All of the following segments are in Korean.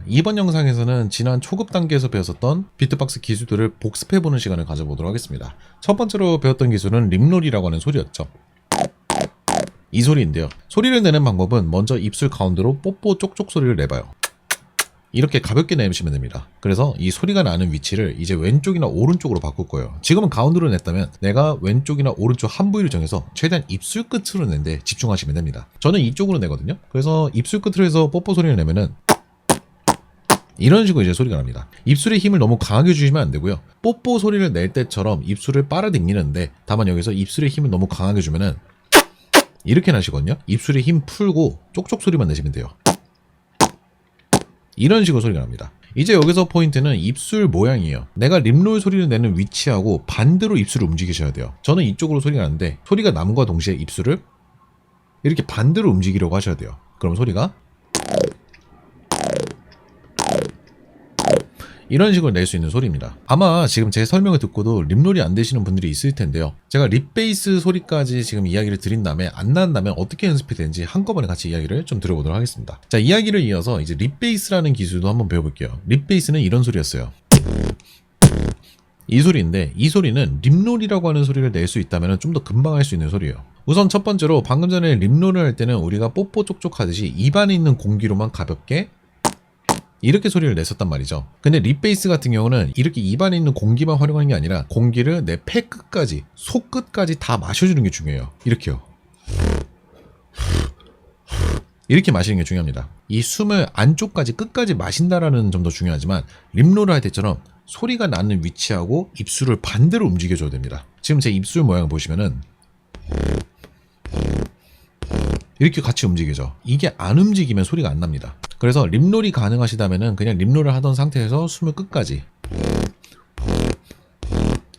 이번 영상에서는 지난 초급 단계에서 배웠었던 비트박스 기술들을 복습해보는 시간을 가져보도록 하겠습니다. 첫 번째로 배웠던 기술은 립롤이라고 하는 소리였죠. 이 소리인데요. 소리를 내는 방법은 먼저 입술 가운데로 뽀뽀 쪽쪽 소리를 내봐요. 이렇게 가볍게 내시면 됩니다. 그래서 이 소리가 나는 위치를 이제 왼쪽이나 오른쪽으로 바꿀 거예요. 지금은 가운데로 냈다면 내가 왼쪽이나 오른쪽 한 부위를 정해서 최대한 입술 끝으로 낸데 집중하시면 됩니다. 저는 이쪽으로 내거든요. 그래서 입술 끝으로 해서 뽀뽀 소리를 내면은 이런 식으로 이제 소리가 납니다. 입술에 힘을 너무 강하게 주시면 안 되고요. 뽀뽀 소리를 낼 때처럼 입술을 빨아당기는데 다만 여기서 입술에 힘을 너무 강하게 주면은 이렇게 나시거든요. 입술에 힘 풀고 쪽쪽 소리만 내시면 돼요. 이런 식으로 소리가 납니다. 이제 여기서 포인트는 입술 모양이에요. 내가 립롤 소리를 내는 위치하고 반대로 입술을 움직이셔야 돼요. 저는 이쪽으로 소리가 나는데 소리가 남과 동시에 입술을 이렇게 반대로 움직이려고 하셔야 돼요. 그럼 소리가 이런 식으로 낼 수 있는 소리입니다. 아마 지금 제 설명을 듣고도 립롤이 안 되시는 분들이 있을 텐데요. 제가 립베이스 소리까지 지금 이야기를 드린 다음에 안 나온다면 어떻게 연습이 되는지 한꺼번에 같이 이야기를 좀 들어보도록 하겠습니다. 자, 이야기를 이어서 이제 립베이스라는 기술도 한번 배워볼게요. 립베이스는 이런 소리였어요. 이 소리인데 이 소리는 립롤이라고 하는 소리를 낼 수 있다면 좀 더 금방 할 수 있는 소리예요. 우선 첫 번째로 방금 전에 립롤을 할 때는 우리가 뽀뽀 쪽쪽 하듯이 입안에 있는 공기로만 가볍게 이렇게 소리를 냈었단 말이죠. 근데 립베이스 같은 경우는 이렇게 입안에 있는 공기만 활용하는 게 아니라 공기를 내 폐 끝까지, 속 끝까지 다 마셔주는 게 중요해요. 이렇게요. 이렇게 마시는 게 중요합니다. 이 숨을 안쪽까지 끝까지 마신다라는 점도 중요하지만 립롤을 할 때처럼 소리가 나는 위치하고 입술을 반대로 움직여줘야 됩니다. 지금 제 입술 모양을 보시면은 이렇게 같이 움직이죠. 이게 안 움직이면 소리가 안 납니다. 그래서 립롤이 가능하시다면은 그냥 립롤을 하던 상태에서 숨을 끝까지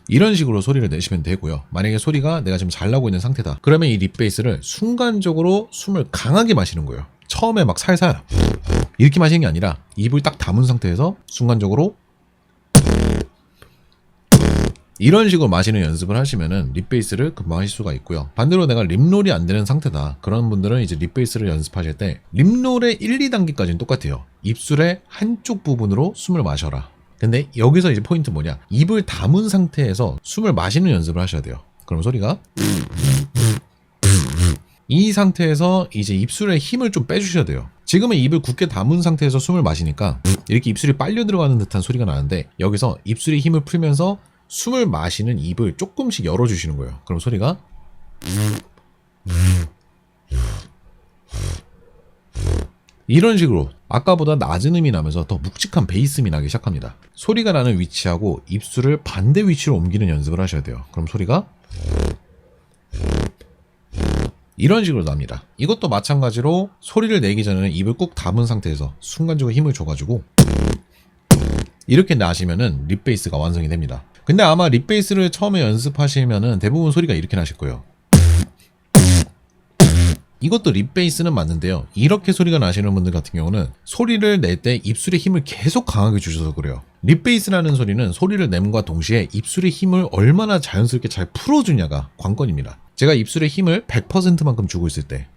이런 식으로 소리를 내시면 되고요. 만약에 소리가 내가 지금 잘 나고 있는 상태다. 그러면 이 립베이스를 순간적으로 숨을 강하게 마시는 거예요. 처음에 막 살살 이렇게 마시는 게 아니라 입을 딱 다문 상태에서 순간적으로 이런 식으로 마시는 연습을 하시면은 립베이스를 금방 하실 수가 있고요. 반대로 내가 립롤이 안 되는 상태다. 그런 분들은 이제 립베이스를 연습하실 때 립롤의 1, 2단계까지는 똑같아요. 입술의 한쪽 부분으로 숨을 마셔라. 근데 여기서 이제 포인트 뭐냐? 입을 다문 상태에서 숨을 마시는 연습을 하셔야 돼요. 그럼 소리가 이 상태에서 이제 입술에 힘을 좀 빼주셔야 돼요. 지금은 입을 굳게 다문 상태에서 숨을 마시니까 이렇게 입술이 빨려 들어가는 듯한 소리가 나는데 여기서 입술에 힘을 풀면서 숨을 마시는 입을 조금씩 열어주시는 거예요. 그럼 소리가 이런 식으로 아까보다 낮은 음이 나면서 더 묵직한 베이스음이 나기 시작합니다. 소리가 나는 위치하고 입술을 반대 위치로 옮기는 연습을 하셔야 돼요. 그럼 소리가 이런 식으로 납니다. 이것도 마찬가지로 소리를 내기 전에는 입을 꾹 다문 상태에서 순간적으로 힘을 줘가지고 이렇게 나시면은 립베이스가 완성이 됩니다. 근데 아마 립베이스를 처음에 연습하시면은 대부분 소리가 이렇게 나실 거예요. 이것도 립베이스는 맞는데요. 이렇게 소리가 나시는 분들 같은 경우는 소리를 낼 때 입술에 힘을 계속 강하게 주셔서 그래요. 립베이스라는 소리는 소리를 nem과 동시에 입술의 힘을 얼마나 자연스럽게 잘 풀어주냐가 관건입니다. 제가 입술에 힘을 100%만큼 주고 있을 때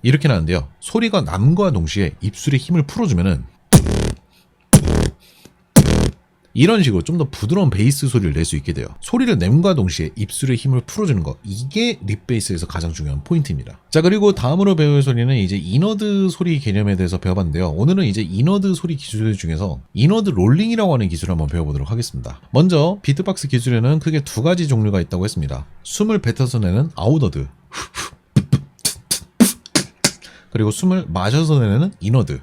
이렇게 나는데요. 소리가 남과 동시에 입술에 힘을 풀어주면은 이런 식으로 좀 더 부드러운 베이스 소리를 낼 수 있게 돼요. 소리를 nem과 동시에 입술의 힘을 풀어주는 거, 이게 립베이스에서 가장 중요한 포인트입니다. 자, 그리고 다음으로 배울 소리는 이제 이너드 소리 개념에 대해서 배워봤는데요. 오늘은 이제 이너드 소리 기술 중에서 이너드 롤링이라고 하는 기술을 한번 배워보도록 하겠습니다. 먼저 비트박스 기술에는 크게 두 가지 종류가 있다고 했습니다. 숨을 뱉어서 내는 아웃어드, 그리고 숨을 마셔서 내는 이너드,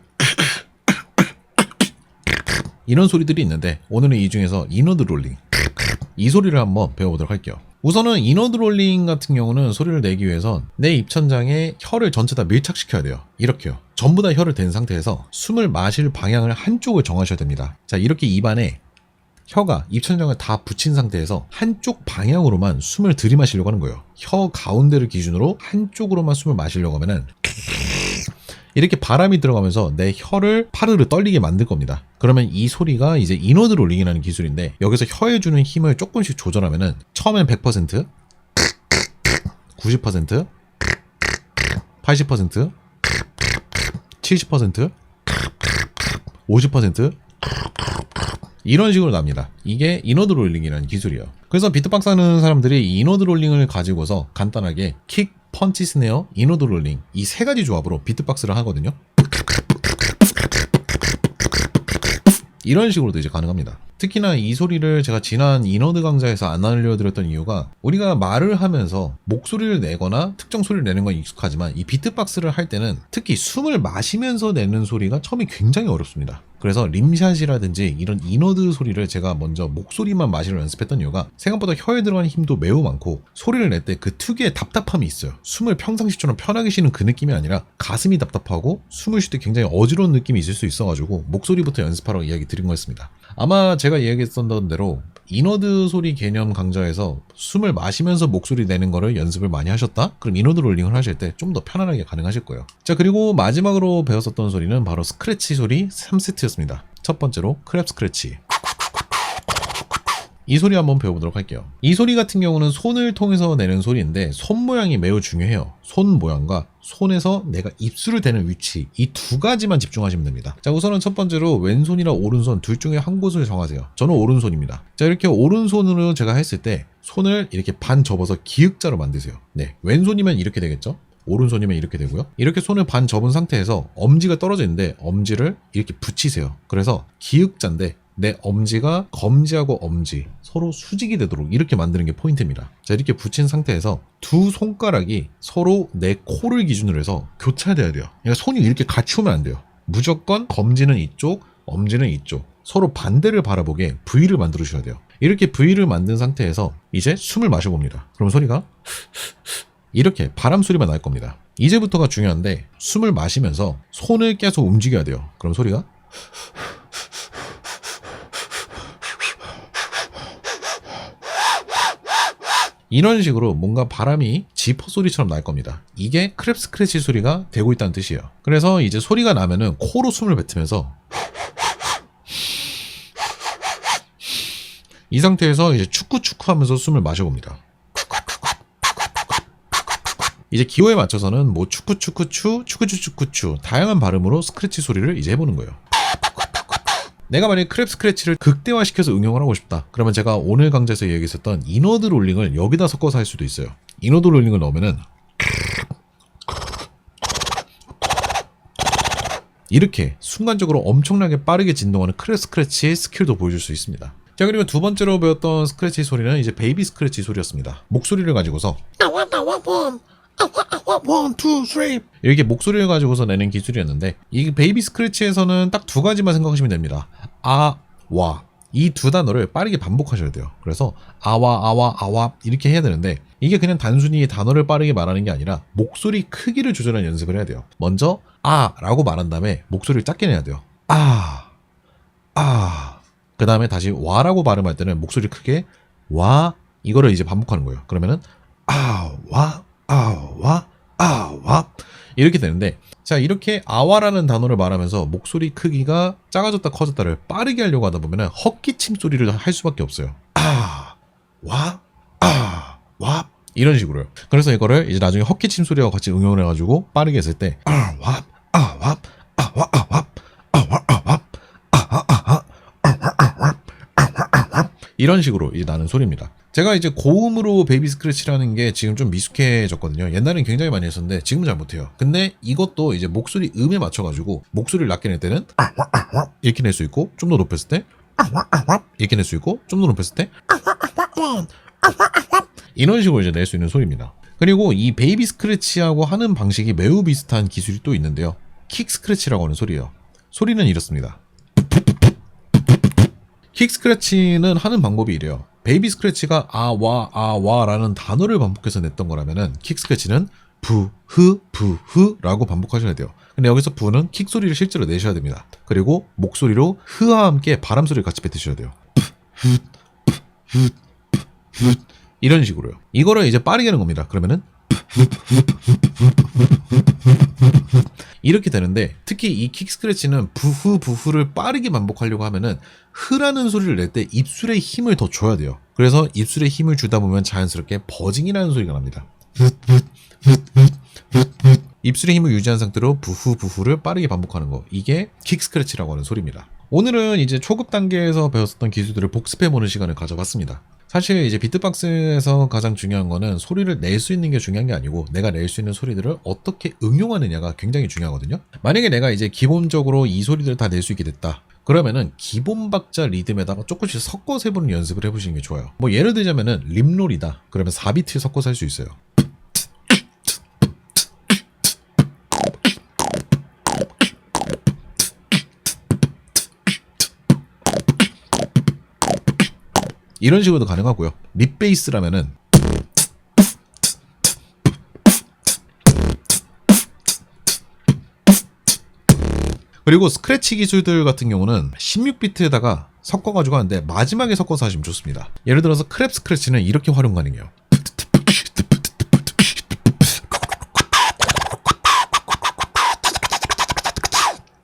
이런 소리들이 있는데 오늘은 이 중에서 이너드 롤링, 이 소리를 한번 배워보도록 할게요. 우선은 이너드 롤링 같은 경우는 소리를 내기 위해선 내 입천장에 혀를 전체 다 밀착시켜야 돼요. 이렇게요. 전부 다 혀를 댄 상태에서 숨을 마실 방향을 한쪽을 정하셔야 됩니다. 자, 이렇게 입안에 혀가 입천장을 다 붙인 상태에서 한쪽 방향으로만 숨을 들이마시려고 하는 거예요. 혀 가운데를 기준으로 한쪽으로만 숨을 마시려고 하면은 이렇게 바람이 들어가면서 내 혀를 파르르 떨리게 만들 겁니다. 그러면 이 소리가 이제 이너드 롤링이라는 기술인데 여기서 혀에 주는 힘을 조금씩 조절하면은 처음엔 100%, 90%, 80%, 70%, 50% 이런 식으로 납니다. 이게 이너드 롤링이라는 기술이에요. 그래서 비트박스 하는 사람들이 이 이너드 롤링을 가지고서 간단하게 킥, 펀치, 스네어, 이너드 롤링 이 세 가지 조합으로 비트박스를 하거든요. 이런 식으로도 이제 가능합니다. 특히나 이 소리를 제가 지난 이너드 강좌에서 안 알려드렸던 이유가 우리가 말을 하면서 목소리를 내거나 특정 소리를 내는 건 익숙하지만 이 비트박스를 할 때는 특히 숨을 마시면서 내는 소리가 처음에 굉장히 어렵습니다. 그래서 림샷이라든지 이런 이너드 소리를 제가 먼저 목소리만 마시러 연습했던 이유가 생각보다 혀에 들어가는 힘도 매우 많고 소리를 낼 때 그 특유의 답답함이 있어요. 숨을 평상시처럼 편하게 쉬는 그 느낌이 아니라 가슴이 답답하고 숨을 쉴 때 굉장히 어지러운 느낌이 있을 수 있어가지고 목소리부터 연습하라고 이야기 드린 거였습니다. 아마 제가 이야기했던 대로 이너드 소리 개념 강좌에서 숨을 마시면서 목소리 내는 거를 연습을 많이 하셨다? 그럼 이너드 롤링을 하실 때 좀 더 편안하게 가능하실 거예요. 자, 그리고 마지막으로 배웠었던 소리는 바로 스크래치 소리 3세트였습니다. 첫 번째로 크랩 스크래치. 이 소리 한번 배워보도록 할게요. 이 소리 같은 경우는 손을 통해서 내는 소리인데 손 모양이 매우 중요해요. 손 모양과 손에서 내가 입술을 대는 위치 이 두 가지만 집중하시면 됩니다. 자, 우선은 첫 번째로 왼손이랑 오른손 둘 중에 한 곳을 정하세요. 저는 오른손입니다. 자, 이렇게 오른손으로 제가 했을 때 손을 이렇게 반 접어서 기역자로 만드세요. 네, 왼손이면 이렇게 되겠죠? 오른손이면 이렇게 되고요. 이렇게 손을 반 접은 상태에서 엄지가 떨어져 있는데 엄지를 이렇게 붙이세요. 그래서 기역자인데 내 엄지가 검지하고 엄지 서로 수직이 되도록 이렇게 만드는 게 포인트입니다. 자, 이렇게 붙인 상태에서 두 손가락이 서로 내 코를 기준으로 해서 교차돼야 돼요. 그러니까 손이 이렇게 같이 오면 안 돼요. 무조건 검지는 이쪽, 엄지는 이쪽 서로 반대를 바라보게 V를 만들어 주셔야 돼요. 이렇게 V를 만든 상태에서 이제 숨을 마셔봅니다. 그럼 소리가 이렇게 바람 소리만 날 겁니다. 이제부터가 중요한데 숨을 마시면서 손을 계속 움직여야 돼요. 그럼 소리가 이런 식으로 뭔가 바람이 지퍼 소리처럼 날 겁니다. 이게 크랩 스크래치 소리가 되고 있다는 뜻이에요. 그래서 이제 소리가 나면은 코로 숨을 뱉으면서 이 상태에서 이제 축구축구 하면서 숨을 마셔봅니다. 이제 기호에 맞춰서는 뭐 축구축구추, 축구추축구추 다양한 발음으로 스크래치 소리를 이제 해보는 거예요. 내가 만약에 크랩 스크래치를 극대화시켜서 응용을 하고 싶다. 그러면 제가 오늘 강좌에서 얘기했었던 이너드 롤링을 여기다 섞어서 할 수도 있어요. 이너드 롤링을 넣으면은 이렇게 순간적으로 엄청나게 빠르게 진동하는 크랩 스크래치 스킬도 보여줄 수 있습니다. 자, 그리고 두 번째로 배웠던 스크래치 소리는 이제 베이비 스크래치 소리였습니다. 목소리를 가지고서 원, 투, 쓰리 이렇게 목소리를 가지고서 내는 기술이었는데 이 베이비 스크래치에서는 딱 두 가지만 생각하시면 됩니다. 아, 와 이 두 단어를 빠르게 반복하셔야 돼요. 그래서 아와, 아와, 아와 이렇게 해야 되는데 이게 그냥 단순히 단어를 빠르게 말하는 게 아니라 목소리 크기를 조절하는 연습을 해야 돼요. 먼저 아 라고 말한 다음에 목소리를 작게 내야 돼요. 아, 아. 그 다음에 다시 와라고 발음할 때는 목소리 크게 와 이거를 이제 반복하는 거예요. 그러면은 아, 와, 아와, 아와 이렇게 되는데 자, 이렇게 아와라는 단어를 말하면서 목소리 크기가 작아졌다 커졌다를 빠르게 하려고 하다 보면은 헛기침 소리를 할 수밖에 없어요. 아, 와, 아, 와 이런 식으로요. 그래서 이거를 이제 나중에 헛기침 소리와 같이 응용을 해가지고 빠르게 했을 때 아, 와, 아, 와, 아, 와, 아, 와, 아, 와, 아, 와, 아, 와, 아, 와, 이런 식으로 이제 나는 소리입니다. 제가 이제 고음으로 베이비 스크래치라는 게 지금 좀 미숙해졌거든요. 옛날엔 굉장히 많이 했었는데 지금은 잘 못해요. 근데 이것도 이제 목소리 음에 맞춰가지고 목소리를 낮게 낼 때는 이렇게 낼 수 있고 좀 더 높였을 때 이렇게 낼 수 있고 좀 더 높였을 때 이런 식으로 이제 낼 수 있는 소리입니다. 그리고 이 베이비 스크래치하고 하는 방식이 매우 비슷한 기술이 또 있는데요. 킥 스크래치라고 하는 소리예요. 소리는 이렇습니다. 킥 스크래치는 하는 방법이 이래요. 베이비 스크래치가 아와 라는 단어를 반복해서 냈던 거라면은 킥 스크래치는 부흐 라고 반복하셔야 돼요. 근데 여기서 부는 킥 소리를 실제로 내셔야 됩니다. 그리고 목소리로 흐와 함께 바람 소리를 같이 뱉으셔야 돼요. 이런 식으로요. 이거를 이제 빠르게 하는 겁니다. 그러면은 이렇게 되는데 특히 이 킥 스크래치는 부흐를 빠르게 반복하려고 하면은 흐라는 소리를 낼 때 입술에 힘을 더 줘야 돼요. 그래서 입술에 힘을 주다 보면 자연스럽게 버징이라는 소리가 납니다. 입술의 힘을 유지한 상태로 부후부후를 빠르게 반복하는 거. 이게 킥 스크래치라고 하는 소리입니다. 오늘은 이제 초급 단계에서 배웠었던 기술들을 복습해보는 시간을 가져봤습니다. 사실 이제 비트박스에서 가장 중요한 거는 소리를 낼 수 있는 게 중요한 게 아니고 내가 낼 수 있는 소리들을 어떻게 응용하느냐가 굉장히 중요하거든요. 만약에 내가 이제 기본적으로 이 소리들을 다 낼 수 있게 됐다. 그러면은 기본 박자 리듬에다가 조금씩 섞어서 해보는 연습을 해보시는 게 좋아요. 뭐 예를 들자면은 립롤이다. 그러면 4비트 섞어서 할 수 있어요. 이런 식으로도 가능하고요. 립베이스라면은 그리고 스크래치 기술들 같은 경우는 16비트에다가 섞어가지고 하는데 마지막에 섞어서 하시면 좋습니다. 예를 들어서 크랩 스크래치는 이렇게 활용 가능해요.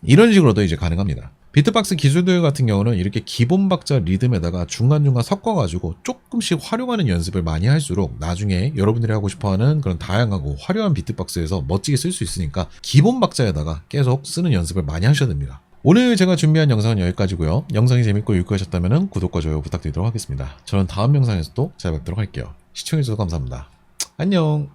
이런 식으로도 이제 가능합니다. 비트박스 기술들 같은 경우는 이렇게 기본 박자 리듬에다가 중간중간 섞어가지고 조금씩 활용하는 연습을 많이 할수록 나중에 여러분들이 하고 싶어하는 그런 다양하고 화려한 비트박스에서 멋지게 쓸 수 있으니까 기본 박자에다가 계속 쓰는 연습을 많이 하셔야 됩니다. 오늘 제가 준비한 영상은 여기까지고요. 영상이 재밌고 유익하셨다면 구독과 좋아요 부탁드리도록 하겠습니다. 저는 다음 영상에서 또 찾아뵙도록 할게요. 시청해주셔서 감사합니다. 안녕.